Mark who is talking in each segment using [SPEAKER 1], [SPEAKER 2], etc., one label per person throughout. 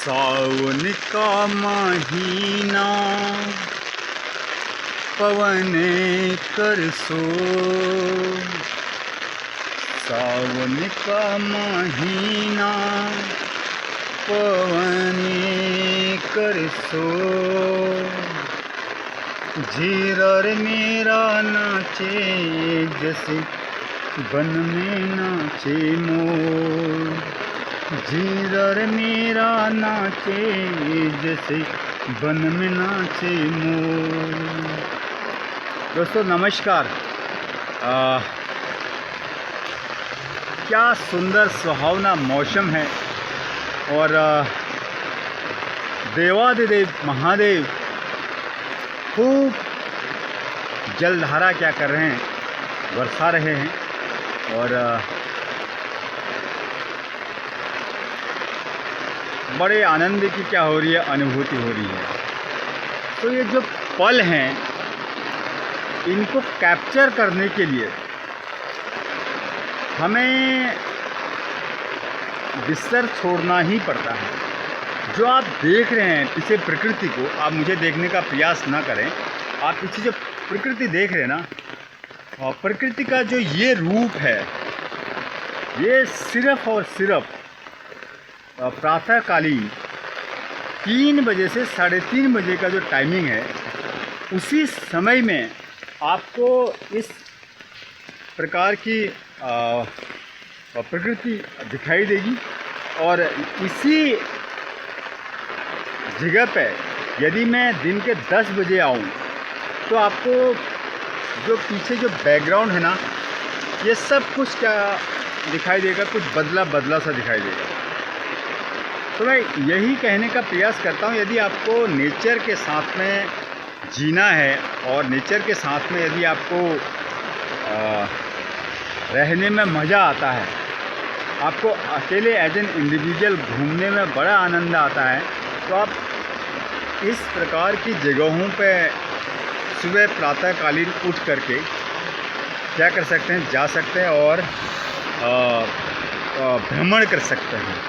[SPEAKER 1] सावन का महीना पवन कर सो, सावन का महीना पवन कर सो। झीरर मेरा नाचे जैसे वन में नाचे मोर, झीरर मेरा नाचे जैसे वन में नाचे मोर। दोस्तों नमस्कार। क्या सुंदर सुहावना मौसम है और देवादिदेव महादेव खूब जलधारा क्या कर रहे हैं, बरसा रहे हैं और बड़े आनंद की क्या हो रही है, अनुभूति हो रही है। तो ये जो पल हैं इनको कैप्चर करने के लिए हमें बिस्तर छोड़ना ही पड़ता है। जो आप देख रहे हैं पीछे प्रकृति को, आप मुझे देखने का प्रयास ना करें। आप पीछे जो प्रकृति देख रहे हैं ना, और प्रकृति का जो ये रूप है, ये सिर्फ़ और सिर्फ प्रातःकालीन 3 बजे से 3:30 बजे का जो टाइमिंग है, उसी समय में आपको इस प्रकार की प्रकृति दिखाई देगी। और इसी जगह पे यदि मैं दिन के 10 बजे आऊँ तो आपको जो पीछे जो बैकग्राउंड है ना, ये सब कुछ क्या दिखाई देगा, कुछ बदला बदला सा दिखाई देगा। तो मैं यही कहने का प्रयास करता हूँ, यदि आपको नेचर के साथ में जीना है और नेचर के साथ में यदि आपको रहने में मज़ा आता है, आपको अकेले एज एन इंडिविजुअल घूमने में बड़ा आनंद आता है, तो आप इस प्रकार की जगहों पे सुबह प्रातःकालीन उठ करके क्या कर सकते हैं, जा सकते हैं और भ्रमण कर सकते हैं।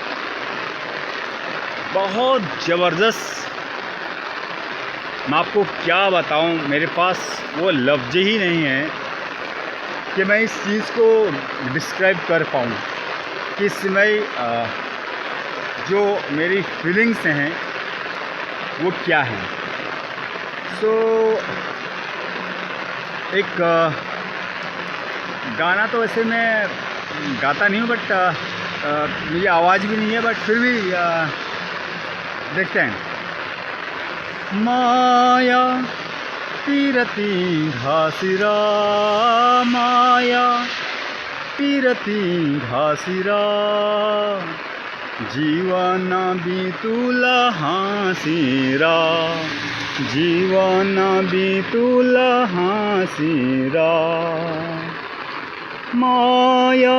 [SPEAKER 1] बहुत ज़बरदस्त, मैं आपको क्या बताऊं, मेरे पास वो लफ्ज़ ही नहीं है कि मैं इस चीज़ को डिस्क्राइब कर पाऊं कि इस समय जो मेरी फीलिंग्स हैं वो क्या हैं। सो एक गाना तो वैसे मैं गाता नहीं हूँ, बट मेरी आवाज़ भी नहीं है, बट फिर भी देखते हैं। माया पीरती घासिरा, माया पीरती घासिरा, जीवन बीतुला हाँसीरा, जीवन बीतुला हाँसीरा। माया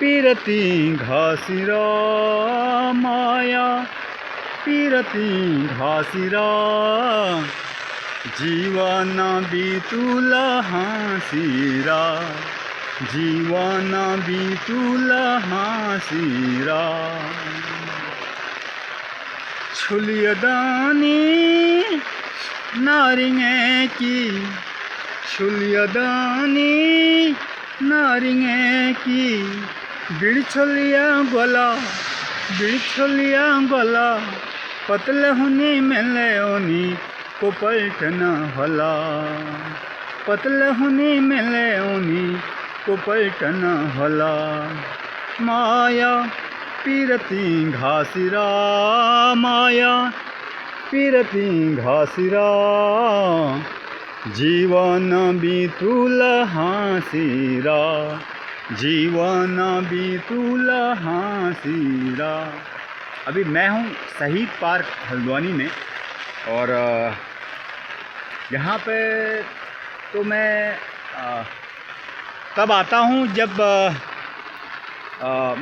[SPEAKER 1] पीरती घासिरा, माया पीरती घासिरा, जीवन बीतुला हाँसीरा, जीवन बीतुला हाँसीरा। छुलियदानी नारिंगे की, छुलियदानी नारिंगे की, बिड़छलिया गला, बिड़छलिया गला, पतले हुनी मेले ओनी को पलटना भला, पतले हुनी मेले ओनी को पलटना भला। माया पीरती घासिरा, माया पीरती घासिरा, जीवन बीतुला हाँसीरा, जीवन बीतुला हाँसीरा। अभी मैं हूँ शहीद पार्क हल्द्वानी में और यहाँ पे तो मैं तब आता हूँ जब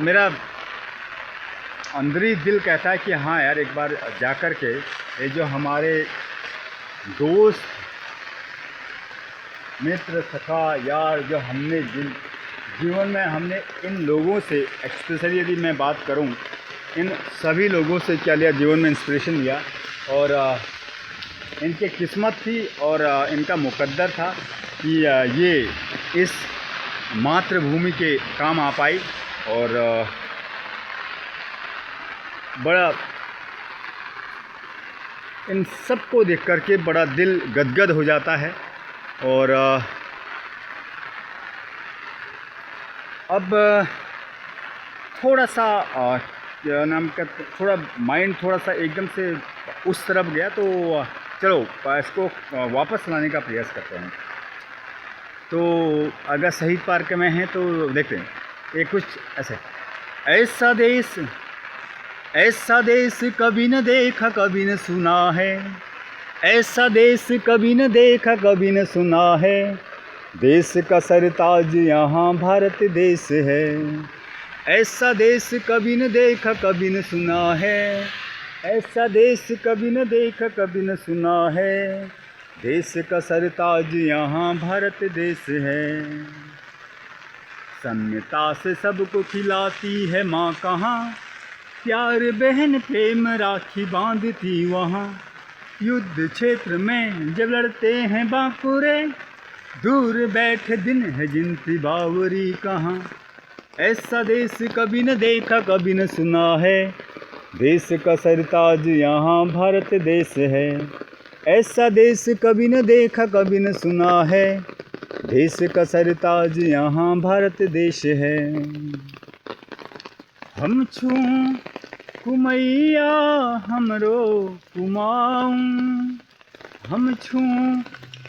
[SPEAKER 1] मेरा अंदरी दिल कहता है कि हाँ यार, एक बार जा कर के ये जो हमारे दोस्त मित्र सखा यार जो हमने जीवन में हमने इन लोगों से, स्पेशली यदि मैं बात करूं इन सभी लोगों से क्या लिया, जीवन में इंस्पिरेशन लिया, और इनकी किस्मत थी और इनका मुकद्दर था कि ये इस मातृभूमि के काम आ पाई। और बड़ा इन सब को देख कर के बड़ा दिल गदगद हो जाता है। और अब थोड़ा सा क्या नाम का, थोड़ा माइंड थोड़ा सा एकदम से उस तरफ गया, तो चलो इसको वापस लाने का प्रयास करते हैं। तो अगर शहीद पार्क में हैं तो देखते हैं, ये कुछ ऐसे, ऐसा देश कभी न देखा कभी न सुना है, ऐसा देश कभी न देखा कभी न सुना है, देश का सरताज यहाँ भारत देश है। ऐसा देश कभी न देखा कभी न सुना है, ऐसा देश कभी न देखा कभी न सुना है, देश का सरताज यहाँ भारत देश है। सम्यता से सबको खिलाती है माँ कहाँ, प्यार बहन प्रेम राखी बांधती वहाँ, युद्ध क्षेत्र में जब लड़ते हैं बांकुरे, दूर बैठे दिन है जिनकी बावरी कहाँ। ऐसा देश कभी न देखा कभी न सुना है, देश का सरताज यहाँ भारत देश है। ऐसा देश कभी न देखा कभी न सुना है, देश का सरताज यहाँ भारत देश है। हम छूं कुमैया हमरो कुमाऊं, हम छूं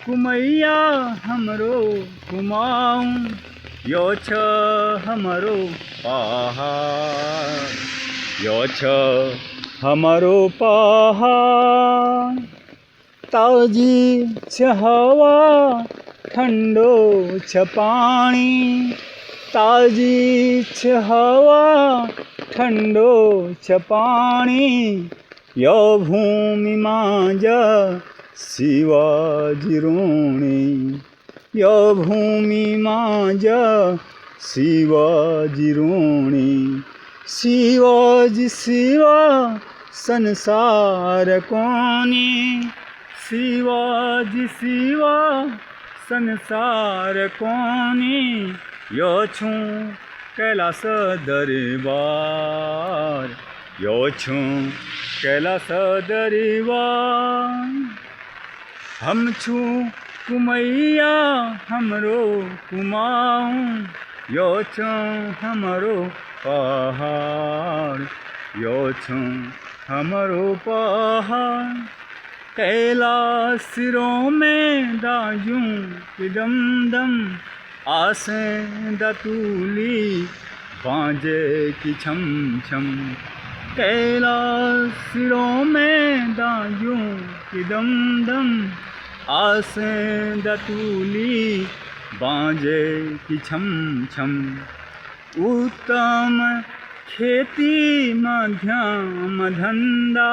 [SPEAKER 1] कुमैया हमरो कुमाऊं, यो छ हमरो पहाड़, यो छ हमरो पहाड़, ताजी छ हवा ठंडो छ पानी, ताजी छ हवा ठंडो छ पानी, यो भूमि मांजा शिवाजी ऋणी, यो भूमि मांजा शिवाजी ऋणी, शिवाजी शिवा संसार कोनी, शिवाजी शिवा संसार कोनी, यो छूं कैलास दरबार, यो छूं कैलास दरबार। हम छूं कुमैया हमरो कुमाऊं, यो छूं हमरो पहाड़, यो छूं हमरो पहाड़, कैलाश सिरों में दायूं कि दम दम, आसें दतूली बांजे की छम छम, कैलाश सिरों में दायूं कि दम दम, आसें दतूली बांजे की छम छम। उत्तम खेती मध्यम धंधा,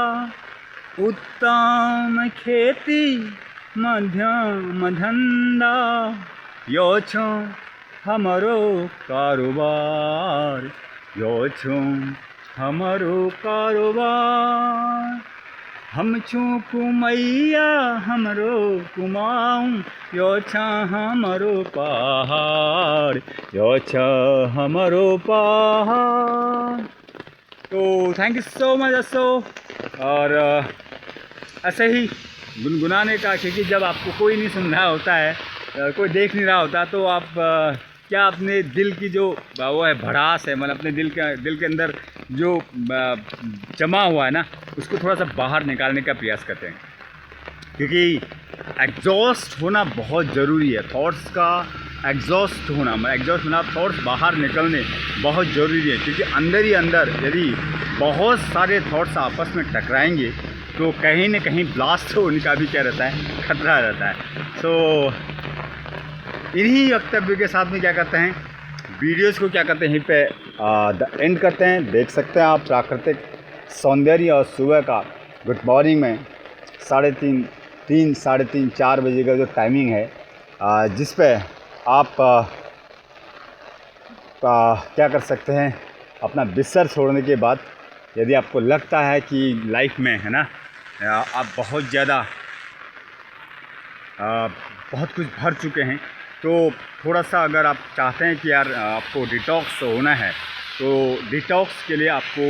[SPEAKER 1] उत्तम खेती मध्यम धंधा, यो छूं हमरो कारोबार, यो छूं हमरो कारोबार। हम छूं कुमैया हमरो कुमाऊं, यो छ हमरो पहाड़, यो छ हमरो पहाड़। तो थैंक यू सो मच दोस्तों। और ऐसे ही गुनगुनाने का, क्योंकि जब आपको कोई नहीं सुन रहा होता है, कोई देख नहीं रहा होता, तो आप क्या अपने दिल की जो वो है भड़ास है, मतलब अपने दिल के अंदर जो जमा हुआ है ना, उसको थोड़ा सा बाहर निकालने का प्रयास करते हैं, क्योंकि एग्जॉस्ट होना बहुत ज़रूरी है। थॉट्स का एग्जॉस्ट होना, एग्जॉस्ट होना, थॉट्स बाहर निकलने बहुत ज़रूरी है, क्योंकि अंदर ही अंदर यदि बहुत सारे थॉट्स आपस में टकराएंगे तो कहीं न कहीं ब्लास्ट होने का भी क्या रहता है, खतरा रहता है। सो इन्हीं वक्तव्य के साथ में क्या करते हैं, वीडियोज़ को क्या करते हैं, यहीं पे एंड करते हैं। देख सकते हैं आप प्राकृतिक सौंदर्य और सुबह का गुड मॉर्निंग में 3:30 साढ़े 4 बजे का जो टाइमिंग है, जिस पे आप क्या कर सकते हैं, अपना बिस्तर छोड़ने के बाद यदि आपको लगता है कि लाइफ में है ना आप बहुत ज़्यादा बहुत कुछ भर चुके हैं, तो थोड़ा सा अगर आप चाहते हैं कि यार आपको डिटॉक्स होना है, तो डिटॉक्स के लिए आपको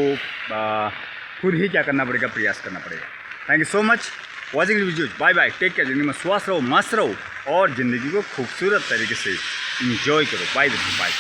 [SPEAKER 1] खुद ही क्या करना पड़ेगा, प्रयास करना पड़ेगा। Thank you so much watching videos. Bye bye, take care. ज़िंदगी में स्वस्थ रहो, मस्त रहो और ज़िंदगी को खूबसूरत तरीके से इंजॉय करो। बाय दोस्तों, बाय।